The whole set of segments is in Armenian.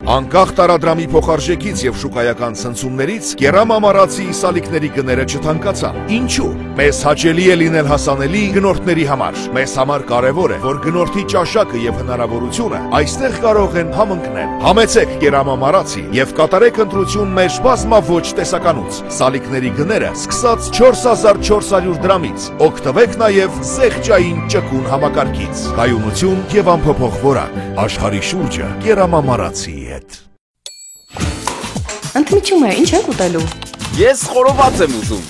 Անկախ տարադրամի փոխարժեքից եւ շուկայական ցնցումներից կերամամարացի սալիկների գները չթանկացան։ Ինչու՞։ Մեզ հաճելի է լինել հասանելի գնորդների համար։ Մեզ համար կարևոր է, որ գնորդի ճաշակը եւ հնարավորությունը այստեղ կարող են համընկնել։ Համեցեք կերամամարացի եւ կատարեք ընտրություն մեր բազմաոճ տեսականուց։ Սալիկների գները սկսած 4400 դրամից։ Օգտվեք նաեւ զեղչային ճկուն համակարգից։ Կայունություն եւ անփոփոխ որակ։ Աշխարհի շուրջը կերամամարացի հետ։ Ընդմիջում է, ինչ եք ուտելու։ Ես խորոված եմ ուզում։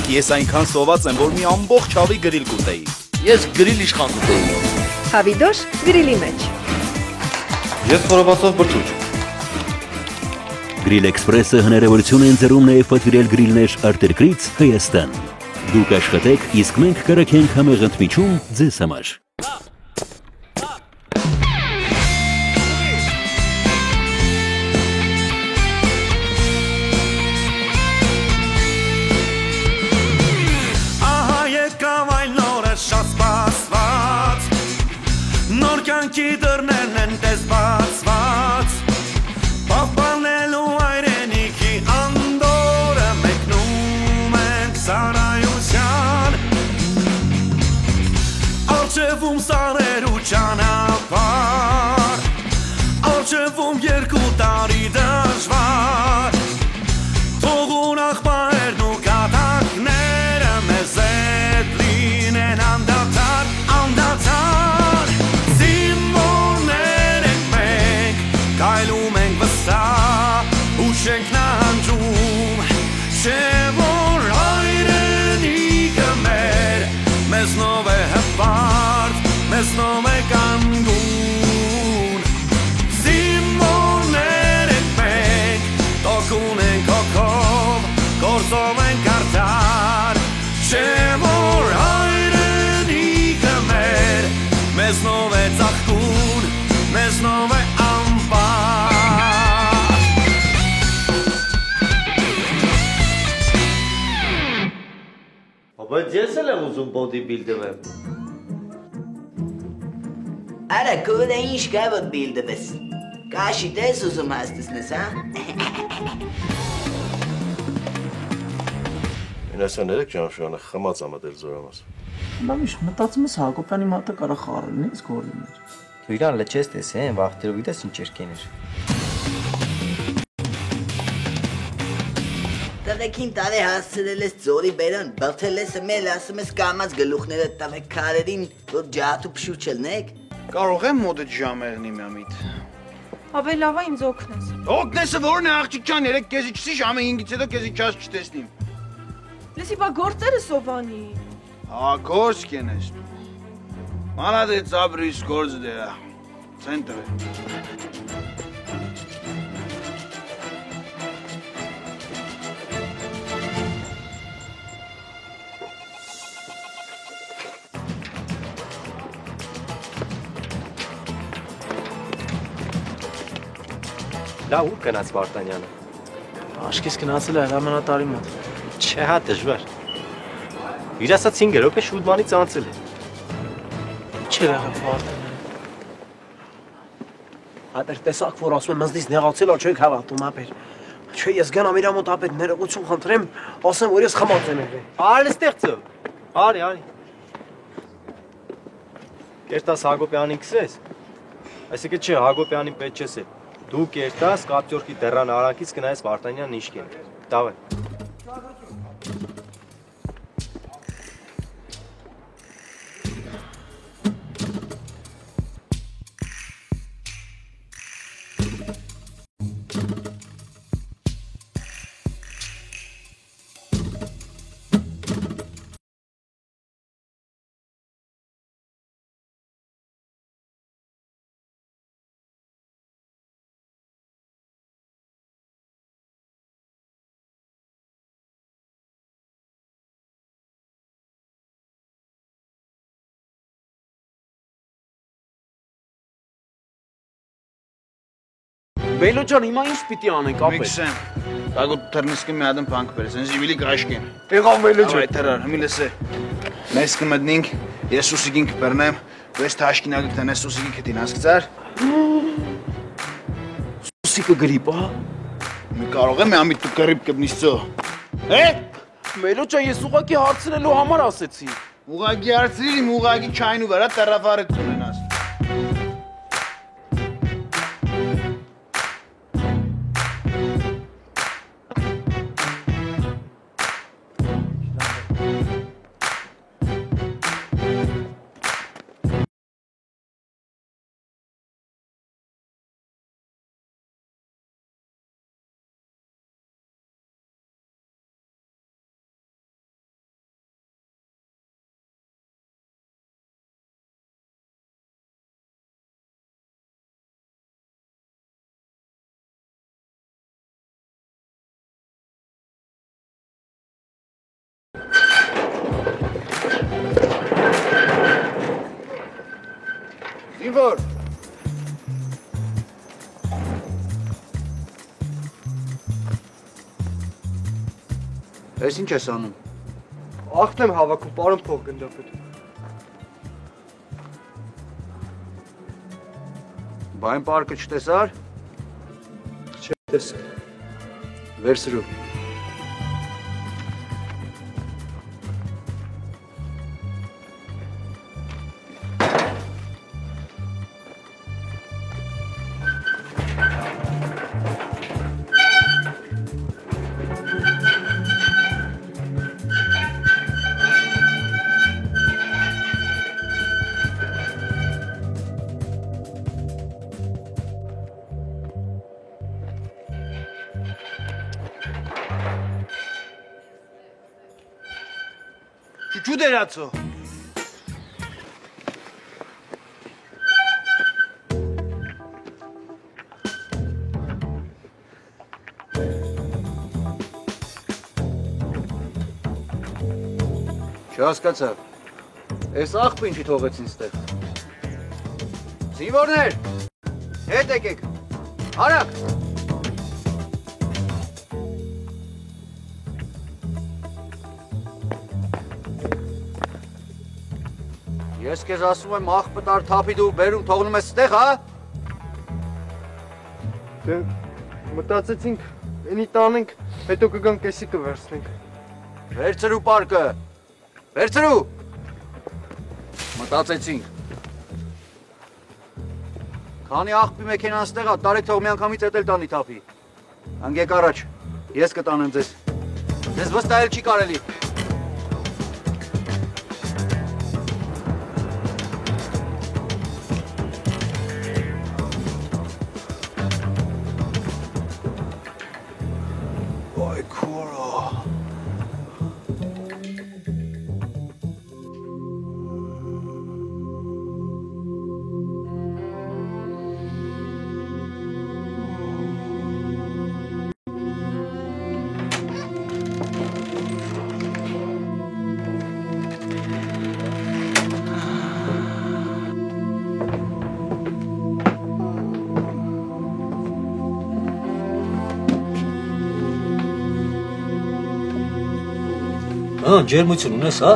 Ես այնքան սոված եմ, որ մի ամբողջ հավի գրիլ կուտեի։ Ես գրիլ իշխան կուտեի։ Հավիդոշ գրիլի մեջ։ Ես խորովածով բրդուճ։ Գրիլ Էքսպրեսը հնարավորություն են ձեռում նաև պատվիրել գրիլներ արտերկրից Հայաստան։ Դուք աշխատեք, իսկ մենք կրակենք համեղ ընդմիջում ձեզ համար։ Կյանքի դռներն են տես բացված Պահպանելու այրենիքի անդորը մեկնում ենք սարայության Արջևում սարեր ու ճանապարհ Արջևում 2 տարի դժվար Թողուն աղբայրն ու կատակները մեզ հետ լինեն անդադար, անդադար Կայլում ենք վստահ ու չենք նանջում Չէ որ հայրենիքը մեր մեզնով է հպարտ, մեզնով է կանգուն Զինվորներ ենք մենք, տոկուն ենք հոգով, գործով ենք արդար Չէ որ հայրենիքը մեր մեզնով է ծաղկուն, մեզնով է Բայց ես էլ եմ ուզում բոդիբիլդվեմ։ Արա կուդը ինչ կա բոդիբիլդվես։ Կաշի դես ուզում հաստիսնես, հա։ 93 ժամշանը խմած ամատել զորամաս։ Բամիշ, մտածում ես Հակոբյանի մատը կարա խառնել, ինձ գորի մեջ։ Դու իրան լճես տեսեն, վախտերով իդես ինչ երկեներ։ Տղեկին տարի հասցրել ես ձորի բերան, բղթել ես մել, ասում ես կամած գլուխները տվեք քարերին, որ ջահատ ու փշուր չլնեք։ Կարող եմ մոդը ժամերնի մամիտ։ Ավելի լավ է ինձ օգնես։ Օգնեսը որն է աղջիկ ջան, երեք քեզի չսի ժամը 5-ից հետո քեզի չաս չտեսնիմ։ Լսի բա գործերը սովանի։ Հա, գործ կենես։ Մանադեց աբրիս գործ դերա։ Ցենտրը։ Լավ ու գնաց Վարդանյանը։ Աշկես գնացել է հրամանատարի մոտ։ Չէ, հա դժվար։ Իր ասած 5 րոպե շուտմանից անցել է։ Ինչ է եղել Վարդանյանը։ Ապեր տեսակ որ ասում եմ ինձ նեղացել ա չեք հավատում ապեր։ Չէ, ես գնամ իր մոտ ապեր ներողություն խնդրեմ, ասեմ որ ես խմած եմ եղել։ Արի ստեղծը։ Արի։ Կերտաս Հակոբյանին քսես։ Այսինքն չէ, Հակոբյանին պետք չես է։ Դու կերտաս կապտյորքի դեռան արանքից գնայես Վարդանյանն իշկեն։ Տավ է։ Բելո ջան, հիմա ինչ պիտի անենք ապեր։ Միքսեն, դագու թռնիսկի մի ադմ փանք բերես, հենց իվիլի կաշկեն։ Եղավ Բելո ջան։ Այ թռար, հիմի լսե։ Մեզ կմտնենք, ես Սուսիկին կբեռնեմ, ես թաշկինագի կտանես Սուսիկի քտին հասկացար։ Լսիկը գրիպ, ահա։ Մի կարող եմ ամիտ դու գրիպ կբնիսցո։ Մելոջա, ես ուղղակի հարցնելու համար ասեցի։ Ուղղակի հարցրիր իմ ուղղակի չայնու վրա տերավարություն ունենաս։ Զինվոր։ Ես ինչ ես անում։ Աղբն եմ հավաքում, պարոն փոխգնդապետ։ Բա այն պարկը չտեսար։ Չտեսա։ Վերցրու։ Чуть-чуть դերացո։ Չհասկացա։ Այս աղբը ինչի թողեցին ստեղ։ Զինվորներ, հետ եկեք։ Արագ։ Ես քեզ ասում եմ աղբը տար թափի դու բերում թողնում ես ստեղ, հա։ Դե մտածեցինք, էնի տանենք, հետո կգանք կեսի կվերցնենք։ Վերցրու պարկը։ Վերցրու։ Մտածեցինք։ Քանի աղբի մեքենան ստեղ է, տարեք թող միանգամից էդ էլ տանի թափի։ Հանգեք առաջ։ Ես կտանեմ ձեզ։ Ձեզ վստահել չի կարելի։ Ջերմություն ունես, հա։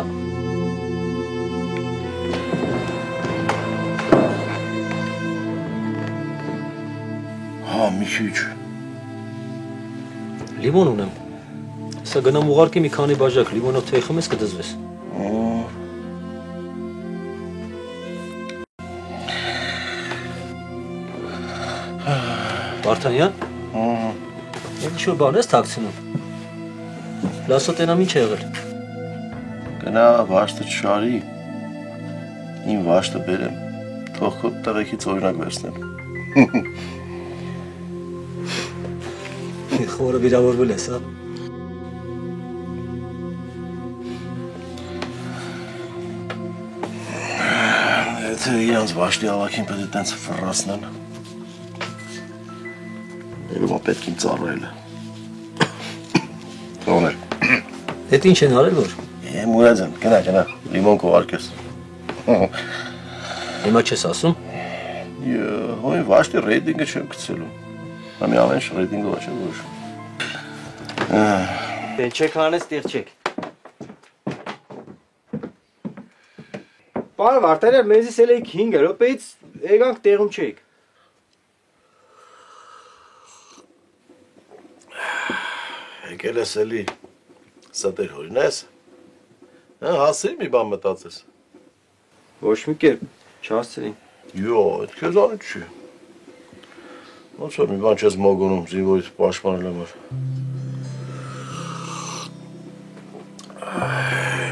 Հա, մի քիչ։ Լիմոն ունեմ։ Սա գնամ ուղարկի մի քանի բաժակ լիմոնով թեյ խմես կդզվես։ Վարդանյան։ Ինչ-որ բան ես թաքցնում։ Լասոտենամ ինչ է եղել։ Գնա վաշտը չշարի, իմ վաշտը բերեմ, թող քո տղեկից օրինակ վերցնեմ։ Խորը վիրավորվել ես, հա։ Եթե իրանց վաշտի ավակին պետք է տենց ֆռացնեն, երևա պետք իմ ծառայել է։ Թողներ։ Հետ ինչ են արել որ։ Մուրաձան, գնա, լիմոն կողարկես։ Հիմա չես ասում։ Հոյ վաշտի ռեյդինգը չեմ գցելու։ Ամի ամեն ռեյդինգը ոչ է ոչ։ Դե չեք հանես տեղ չեք։ Պարոն Վարդանյան, մեզից էլ եք 5 րոպեից եկանք տեղում չեք։ Եկել ես էլի ստեր հորինես։ Հասցրի մի բան մտածես։ Ոչ մի կերպ, չհասցրի։ Յո, այդ քեզանը չի։ Ոնց որ մի բան չես մոգոնում զինվորից պաշտպանել համար։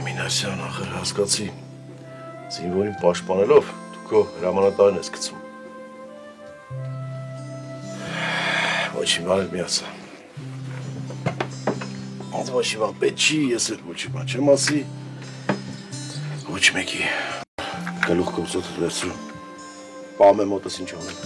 Մինասյան ախր հասկացի։ Զինվորին պաշտպանելով դու քո հրամանատարն ես գցում։ Ոչ մի բան մի ասա։ Այդ ոչ մի բան պետք չի, ես էլ ոչ մի բան չեմ ասի։ Ոչ մեկի գլուխ գործոտ վերցրու։ Պահում եմ մոտս ինչ անեմ։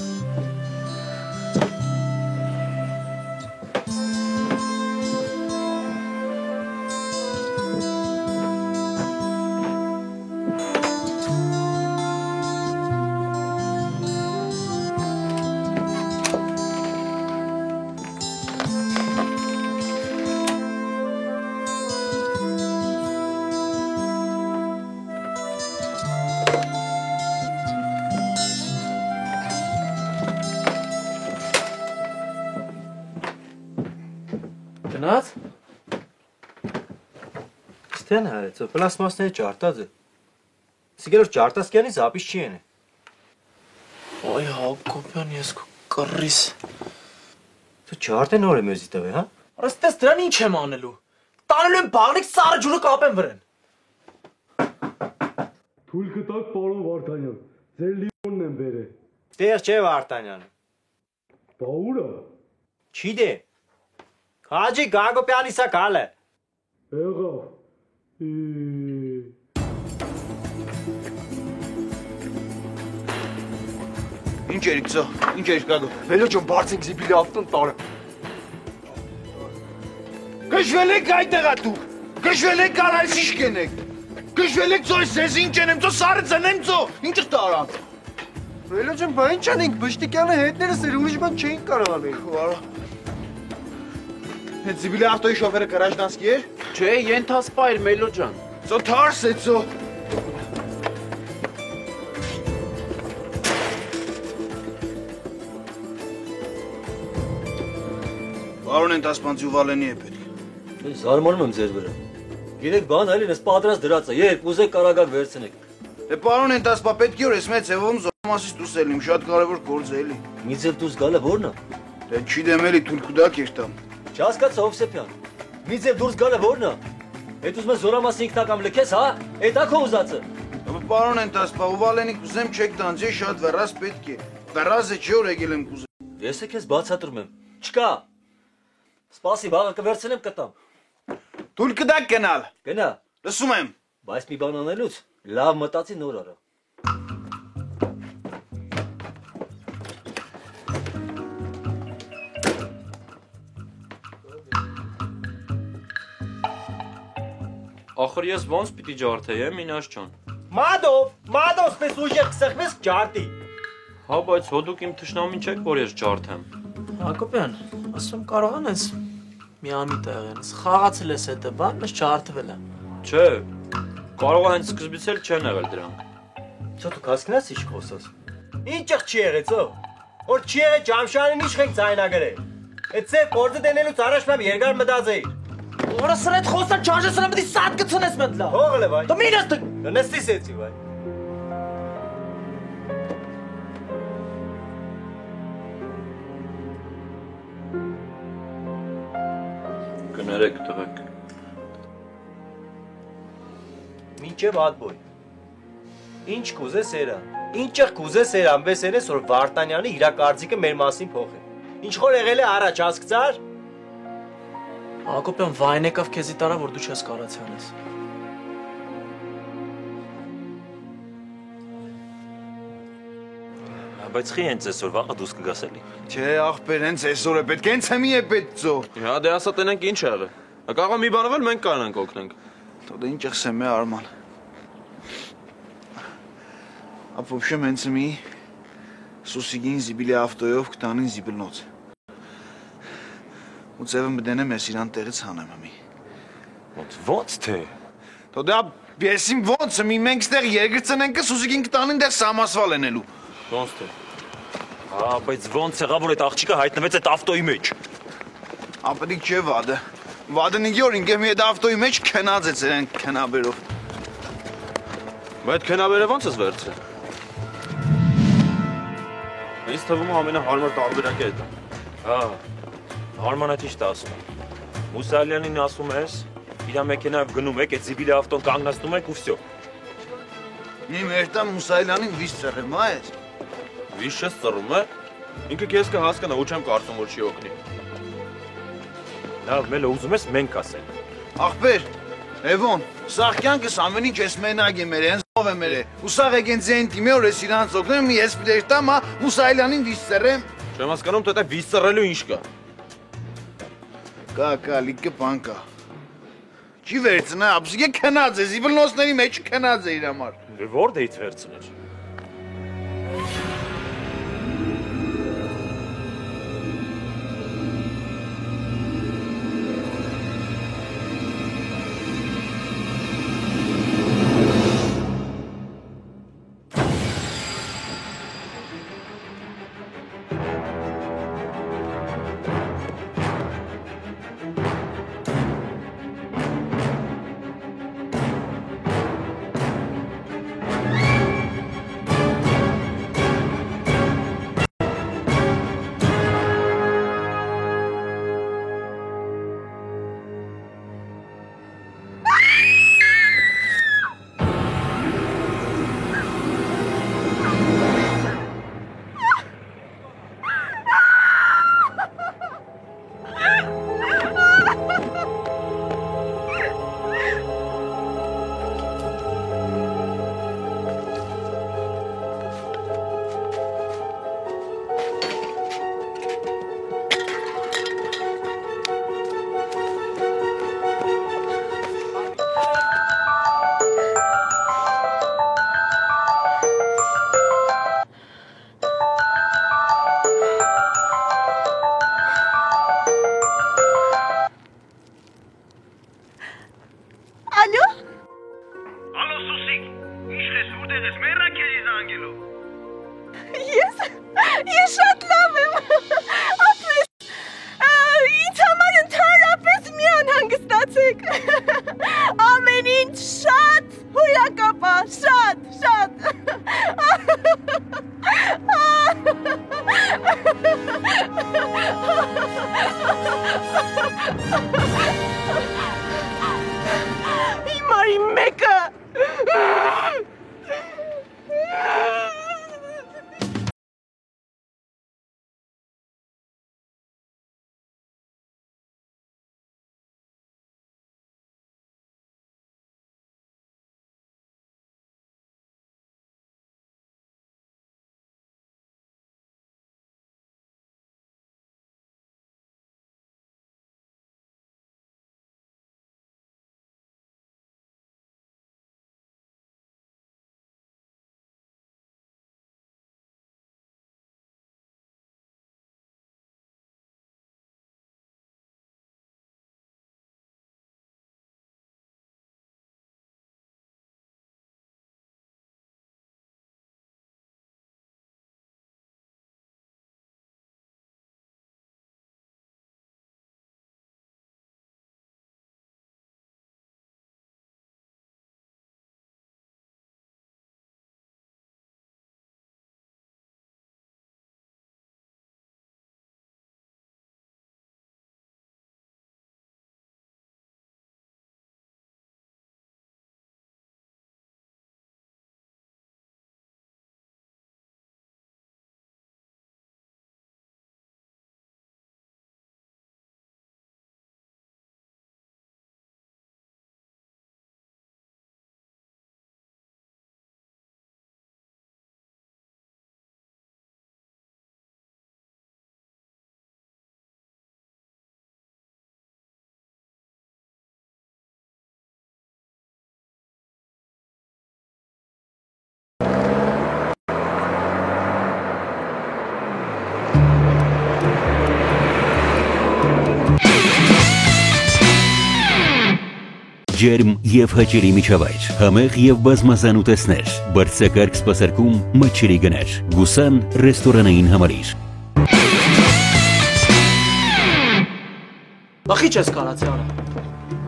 Գնաց։ Ստեն հարեցո, պլաստմասների ճարտած է։ Սիգերով ճարտասկյանի զապիս չի ենե։ Այ Հակոբյան, ես կռիս։ Դու ճարտեն օր եմ եզի տվե, հա։ Ռստես դրան ինչ եմ անելու։ Տանելու եմ բաղնիկ սարը ջուրը կապեմ վրեն։ Թույլ կտակ պարոն Վարդանյան, ձեր լիմոնն եմ բերել։ Տեղ չէ Վարդանյանը։ Բա ուր է։ Չի դե։ Հաջի Հակոբյանի սա գալ է։ Եղավ։ Ինչ երիք ծո, ինչ երիք գագո։ Վելոջոն բարձենք զիբիլի ավտոն տարը։ Գժվել եք այդեղա դուք, գժվել եք արայս ինչ կենեք, գժվել եք ծո ես ես ինչ ենեմ, ծո սարը ծնեմ ծո, ինչ տարան։ Վելոջոն բա ինչ անենք, բշտիկյանը հետներս էր, ուրիշ բան չէինք կարող անել։ Խոարա։ Հետ զիբիլի ավտոյի շոֆերը կրաժդանսկի էր։ Չէ, ենթասպա էր Մելոջան։ Ծո թարս է ծո։ Բարոն ենթասպանցի ու վալենի է պետք։ Զարմանում եմ ձեր վրա։ Գիրեք բան այլին ես պատրաստ դրած է, երբ ուզեք կարագակ վերցնեք։ Դե պարոն ենթասպա պետք է որ ես մեծ ձևով զոհամասից դուրս ելնիմ, շատ կարևոր գործ է էլի։ Մի ձև դուրս գալը ո՞րն է։ Դե չի դեմ էլի թուրքուդակ էր տամ։ Չհասկացա Հովսեփյան։ Մի ձև դուրս գալը ո՞րն է։ Այդ ուզում ես զորամասի ինքնակամ լքես, հա։ Էդ ա քո ուզածը։ Պարոն ենթասպա ու վալենիկ ուզեմ չեք տանձի շատ վերած պետք է։ Վերածը չի որ եկել եմ կուզեմ։ Ես է քեզ բացատրում եմ։ Չկա։ Սպասի, վաղը կվերցնեմ կտամ։ Թույլ կտակ գնալ։ Գնա։ Լսում եմ։ Բայց մի բան անելուց լավ մտածի նոր արա։ Ախր ես ոնց պիտի ջարդեյեմ, Մինաշ ջան։ Մադով սպես ուժեղ կսեղմես ջարդի։ Հա, բայց հոդուկ իմ թշնամին չեք, որ ես ջարդեմ։ Հակոբյան, ասում կարող անես մի ամիտ եղենս, խաղացել ես հետը բան, մեզ չարդվել է։ Չէ, կարող է հենց սկզբից էլ չեն եղել դրանք։ Չէ դու կասկնաս ինչ խոսես։ Ինչեղ չի եղեց, որ չի եղել Ջամշյանին ինչ ենք ձայնագրել։ Այդ ծեր գործը դենելուց առաջ մամ երկար մտածեի։ Որը սրա այդ խոսան չարժե սրա մտի սատ կցնես մտլա։ Հողել է վայ։ Դու մինես դու։ Նստիս էցի վայ։ Կներեք տղեկ։ Մինչև ադբոյ։ Ինչ կուզես էրա։ Ինչեղ կուզես էր անվես երես, որ Վարդանյանը իրակարծիկը մեր մասին փոխ է։ Ինչ խոր եղել է առաջ հասկցար։ Հակոբյան վայն եկավ քեզի տարա, որ դու չես կարած անես։ Բայց խի հենց այսօր վաղը դուս կգաս էլի։ Չէ, աղբեր, հենց այսօր է պետք, հենց հեմի է պետք ծո։ Հա դե ասա տենենք ինչ եղել։ Կարող մի բանով էլ մենք կանենք օգնենք։ Դա ինչ եղսեմ է Արման։ В общем, հենց մի Սուսիգին զիբիլի ավտոյով կտանին զիբլնոց։ Ու ձևը մդենեմ ես իրան տեղից հանեմ ամի։ Ոնց թե։ Դա բեսին ոնց մի մենք ստեղ երկրծնենք Սուսիգին կտանին դեր սամասվալ ենելու։ Ոնց թե։ Հա, բայց ոնց եղավ որ այդ աղջիկը հայտնվեց այդ ավտոյի մեջ։ Ապետիկ չէ վադը։ Վադնիգի օր ինքը մի հետ ավտոյի մեջ քնած է ցերեն քնաբերով։ Բայց քնաբերը ո՞նց ես վերցրել։ Ինձ թվում է ամենահարմար տարբերակը է դա։ Հա, հարմանը ճիշտ ասում է։ Մուսալյանին ասում ես, իր մեքենայով գնում եք, այդ զիբիլի ավտոն կանգնացնում եք ու վсё։ Մի մերտա Մուսայլյանին վիշ ծռեմ, հա ես։ Վիշը ծռում է։ Ինքը քեզ կհասկանա, ու չեմ կարծում որ չի օգնի։ Լավ, մելը ուզում ես մենք ասենք։ Ախպեր, Էվոն, սաղ կյանքս ամեն ինչ ես մենակ է մեր, հենց ով է մեր է։ Ու սաղ եկեն ձեն թիմի որ ես իրանց օգնեմ, մի ես պիտեշտամ, հա, Մուսայլյանին վիշ ծռեմ։ Չեմ հասկանում, թե դա վիշ ծռելու ինչ կա։ Կա, լիքը բան կա։ Չի վերցնա, ապսիկե քնած է, զիբլնոսների մեջ քնած է իր համար։ Որտե՞ից վերցնես։ ջերմ եւ հաճելի միջավայր, համեղ եւ բազմազան ուտեստներ, բարձրակարգ սպասարկում, մատչելի գներ, Գուսան ռեստորանային համալիր։ Բախի չես կարացի արա։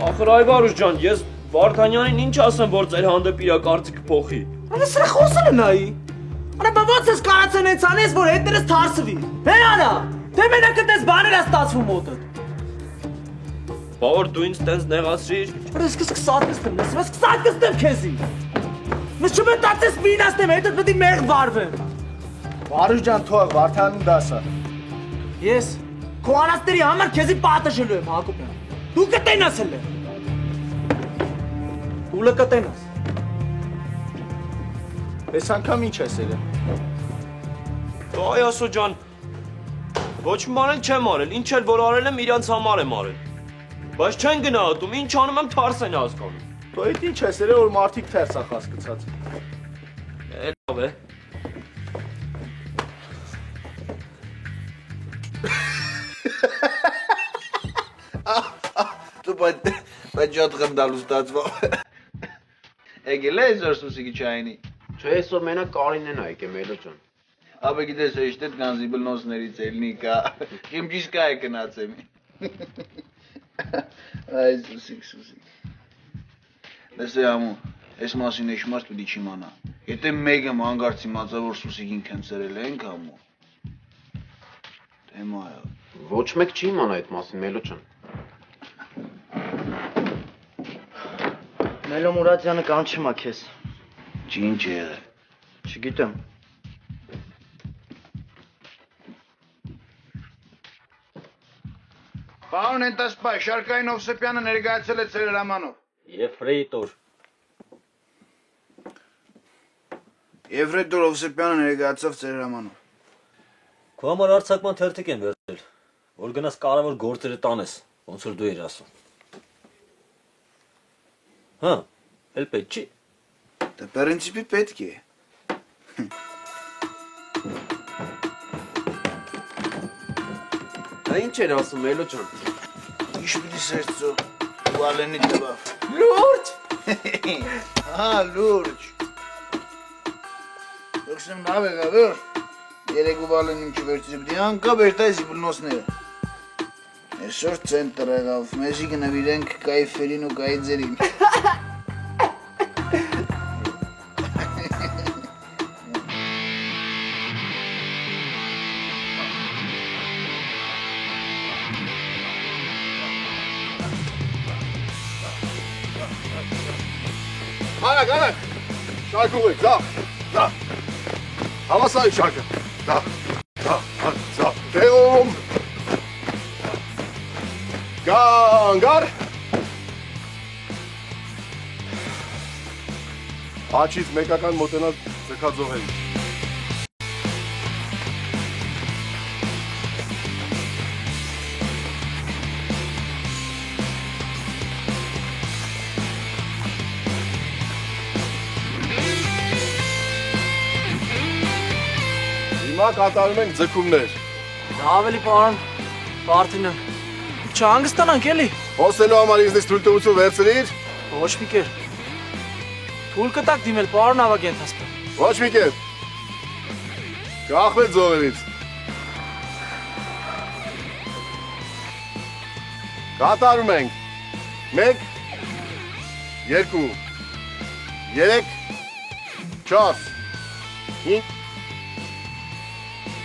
Ախր Այվարուս ջան, ես Վարդանյանին ինչ ասեմ, որ ձեր հանդեպ իր կարծիքը փոխի։ Արա սրա խոսելը նայի։ Արա բա ո՞նց ես կարացեն այնց անես, որ հետներս թարսվի։ Հե արա, դե մենակ այդպես բաներ ա ստացվում մոտդ։ Բա որ դու ինձ տենց նեղացրիր։ Արա սկսած կստեմ, ես սկսած կստեմ քեզի։ Ես չմտածես մինաստեմ, հետդ պետք է մեղ վարվեմ։ Վարուժ ջան, թող Վարդանին դասա։ Ես քո անաստերի համար քեզի պատժելու եմ, Հակոբյան։ Դու կտենաս էլ։ Դու կտենաս։ Այս անգամ ինչ ես ելը։ Այ ասո ջան, ոչ մի բան չեմ արել, ինչ էլ որ արել եմ իրանց համար եմ արել։ Բայց չեն գնահատում, ինչ անում եմ թարս են հասկանում։ Դու այդ ինչ ես ելը, որ մարդիկ թերս ա հասկացած։ Լավ է։ Դու բայց ջոտ խնդալու ստացվող։ Եկել է այսօր Սուսիկի չայինի։ Չէ, այսօր մենակ Կարինեն ա եկել Մելո ջան։ Ապա գիտես էշտ էդ գանզի բլնոսներից ելնի կա։ Կիմջիշկա է կնացեմ։ Այ Սուսիկ։ Լսե ամու, այս մասին էշ մարդ պիտի չիմանա։ Եթե մեկը հանգարց իմացա, որ Սուսիկին քնցրել ենք ամու։ Դեմա է։ Ոչ մեկ չի իմանա այդ մասին Մելո ջան։ Մելո Մուրադյանը կանչում ա քեզ։ Ինչ է եղել։ Չգիտեմ։ Պարոն Ենտասպայ, Շարքային Հովսեփյանը ներկայացել է ձեր հրամանով։ Եֆրեյտոր։ Եֆրեյտոր Հովսեփյանը ներկայացավ ձեր հրամանով։ Քո համար արձակման թերթիկ են վերցրել, որ գնաս կարևոր գործերը տանես, ոնց որ դու ես ասում։ Հա, էլ պետք չի։ Դա պրինցիպի պետք է։ Դա ինչ էր ասում Մելո ջան։ Ինչ պիտի սերծո, Վալենի տվավ։ Լուրջ։ Հա, լուրջ։ Դոքսեմ լավ եղավ, որ երեկու Վալենին չվերցրի, պիտի անկա բերտայ զիբլնոսները։ Այսօր ցենտր եղավ, մեզի գնվիրենք կայֆերին ու կայձերին։ Արագ, շարքուղի, ձախ, հավասարի շարքը, ձախ, տեղում, գանգար, աչից մեկական մոտենալ ձգաձողերի։ Հիմա կատարում ենք ձգումներ։ Ավելի պարոն Վարդանյան։ Չհանգստանանք էլի։ Խոսելու համար ինձնից թույլտվություն վերցրիր։ Ոչ մի կեր։ Թույլ կտակ դիմել պարոն Ավագ Ենթասպա։ Ոչ մի կեր։ Կախվեք ձողերից։ Կատարում ենք։ 1 2 3 4 5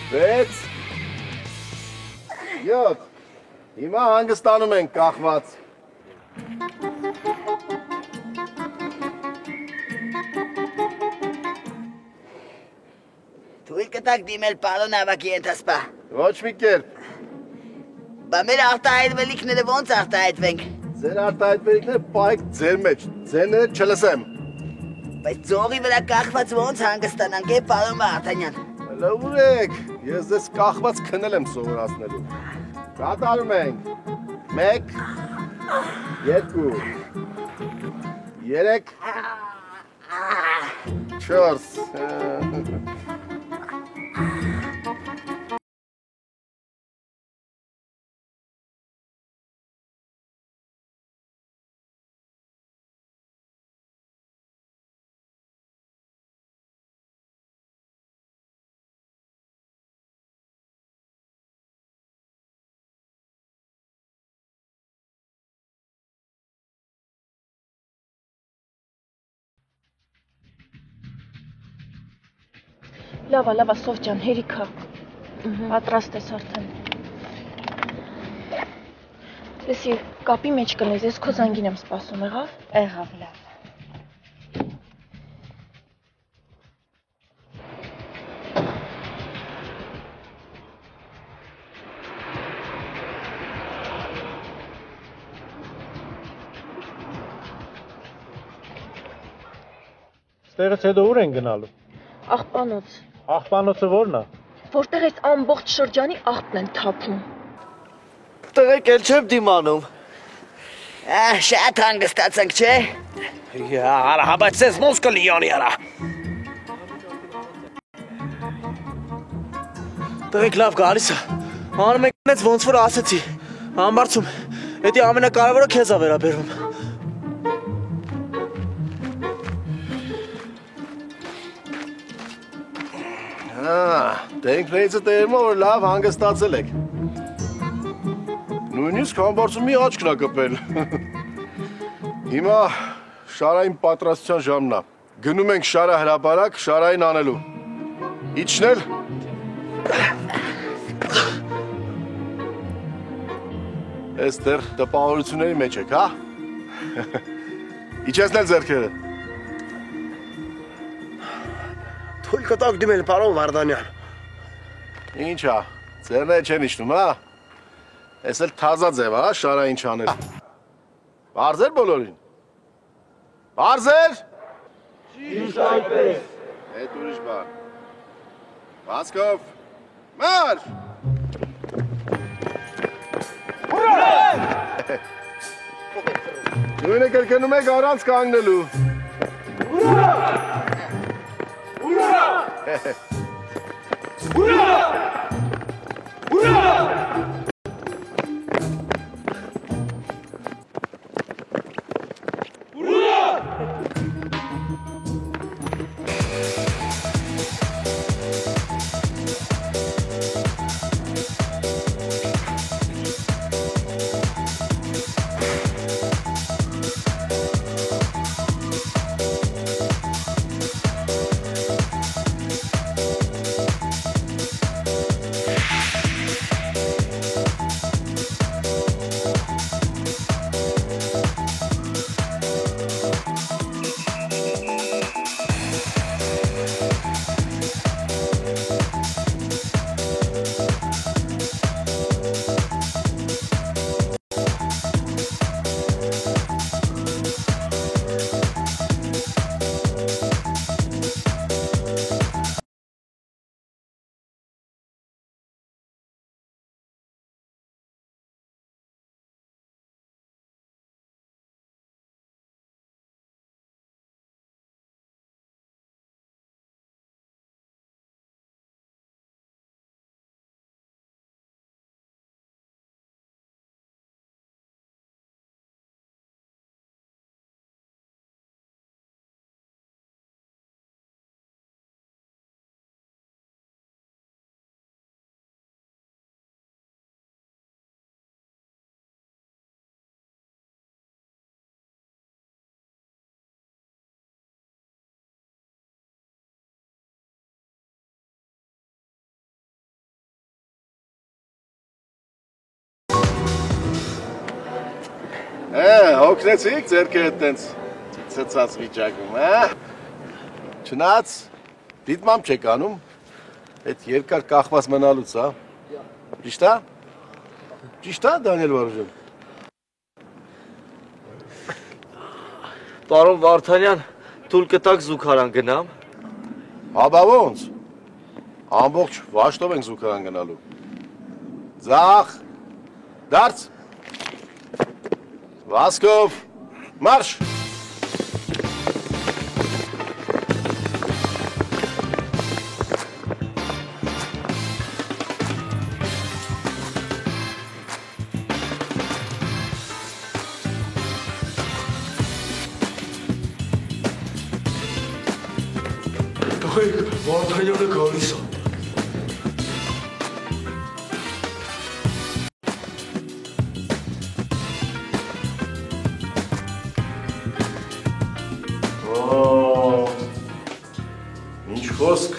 6 7 Հիմա հանգստանում ենք կախված։ Թույլ կտակ դիմել պարոն Ավագ Ենթասպա։ Ոչ մի կերպ։ Բա մեր արտահայտվելիքները ոնց արտահայտվենք։ Ձեր արտահայտվելիքները պայք ձեր մեջ, ձերները չլսեմ։ Բայց ձողի վրա կախված ոնց հանգստանանք է պարոն Վարդանյան։ Լուրեք, ես ձեզ կախված քնել եմ սովորացնելու։ Կատարում ենք։ 1 2 3 4 Լավա, Սով ջան, հերիքա։ Պատրաստ ես արդեն։ Լսի, կապի մեջ կնես, ես քո զանգին եմ սպասում, եղավ։ լավ։ Ստեղից հետո ուր են գնալու։ Աղբանոց։ Աղբանոցը ո՞րն է։ Որտեղ այս ամբողջ շրջանի աղբն են թափում։ Տղեկ էլ չեմ դիմանում։ Շատ հանգստացանք, չէ։ Արա, բայց ես ոնց կլինի արա։ Տղեկ լավ գալիս է։ Անում եք նենց ոնց որ ասեցի։ Ամբարձում, էդի ամենակարևորը քեզ է վերաբերվում։ Դենքներիցը տերում որ լավ հանգստացել եք։ Նույնիսկ համբարձում մի աչքն է կպել։ Հիմա շարային պատրաստության ժամն է։ Գնում ենք շարը հրապարակ շարային անելու։ Իջնել։ Էստեր տպավորությունների մեջ եք, հա։ Իջեցնել ձեռքերը։ Թույլ կտակ դիմել, պարոն Վարդանյան։ Ինչ է, ձեռները չեն իջնում, հա։ Ես էլ թազա ձև, հա, շարային չանել։ Պարզեր բոլորին։ Պարզեր։ Ճիշտ այդպես։ Հետ ուրիշ բան։ Վասկով, մարշ։ Ուրա։ Նույնը կրկնում եք առանց կանգնելու։ Ուրա։ Ուրա! Ուրա! Ուրա! Հոգնեցիք ձերքերը տենց ծծած վիճակում, հա։ Չնայած դիտմամբ չեք անում, այդ երկար կախված մնալուց, հա։ Ճիշտ է։ Ճիշտ է, Դանիել Վարուժան։ Պարոն Վարդանյան, թույլ կտակ զուգարան գնամ։ Հաբա ոնց։ Ամբողջ Վաշտով ենք զուգարան գնալու։ Ձախ, դարձ։ Վասկով, մարշ։ Վարդանյանը գալիս է։ Ինչ խոսք,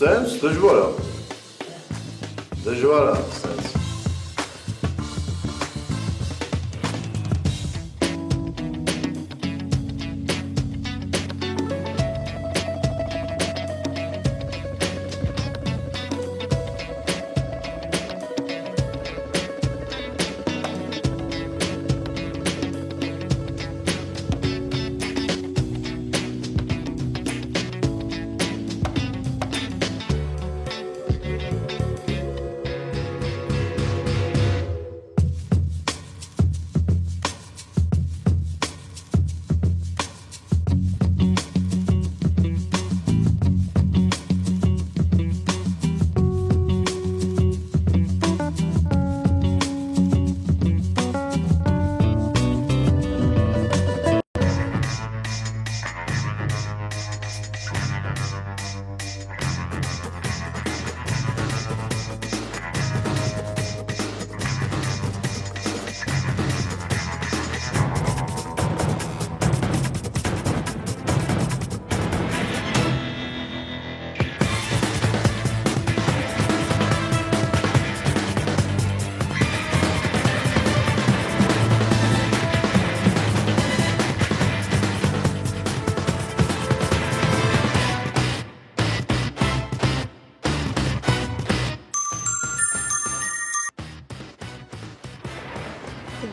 Սենց դժվար է։ Դժվար է, սենց։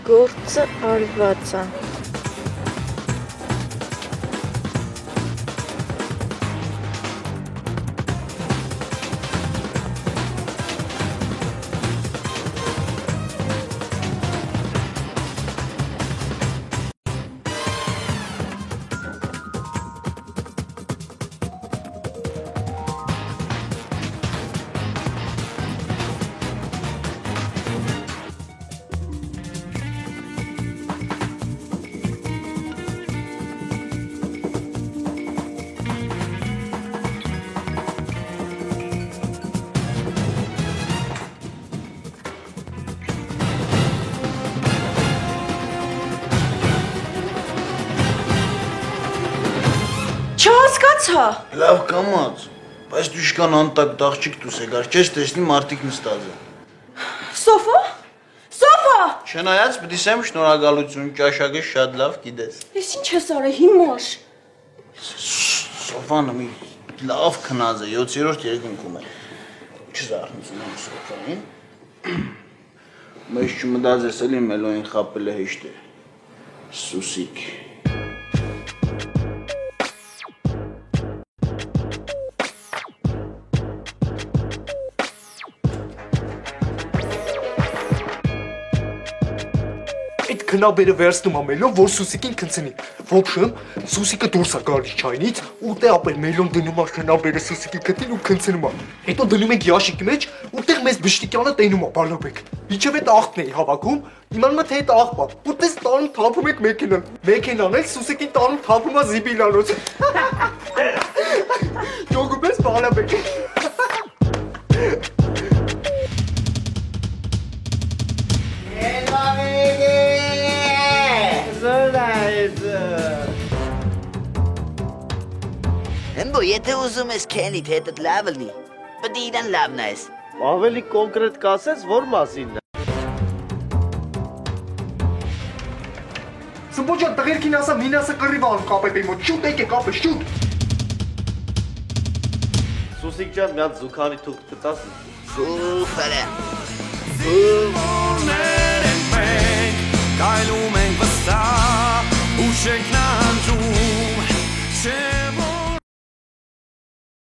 Գործը արված է։ Չհասկացա։ Լավ կամաց, բայց դու շկան անտակ դաղջիկ դուս եկար, չես տեսնի մարդիկ նստած է։ Սոֆա։ Սոֆա։ Չնայած պիտի սեմ շնորհակալություն, ճաշակը շատ լավ գիտես։ Ես ինչ ես արել հիմար։ Սոֆանը մի լավ քնած է, 7-րդ երկնքում է։ Չզարթնցում եմ Սոֆային։ Մեզ չմտածես էլի մելոյին խապել է հեշտ է։ Սուսիկ։ Քնաբերը վերցնում է Մելոն, որ Սուսիկին քնցնի։ Ոբշեմ, Սուսիկը դուրս է գալիս չայնից, ուտեղ ապել Մելոն դնում է քնաբերը Սուսիկի քթին ու քնցնում է։ Հետո դնում ենք ящիկի մեջ, ուտեղ մեզ Բշտիկյանը տենում է բալոբեկ։ Իջև այդ աղբն էի հավաքում, իմանում է թե այդ աղբա։ Ուտես տանում թափում եք մեքենան։ Մեքենան էլ Սուսիկին տանում թափում է զիբիլանոց։ Ճոգում ես բալոբեկ։ Հմբո, եթե ուզում ես քենիդ հետդ լավ լնի, պտի իրան լավն ես։ Ավելի կոնկրետ կասես, որ մասինն է։ Սմբոջան, տղերքին ասա մինասը կռիվ անում կապեպի մոտ, շուտ եկեք ապը, շուտ։ Սուսիկ ջան, մի հատ զուքանի թուղթ կտաս։ Սուպեր է։ Զինվորներ ենք մենք, գայլու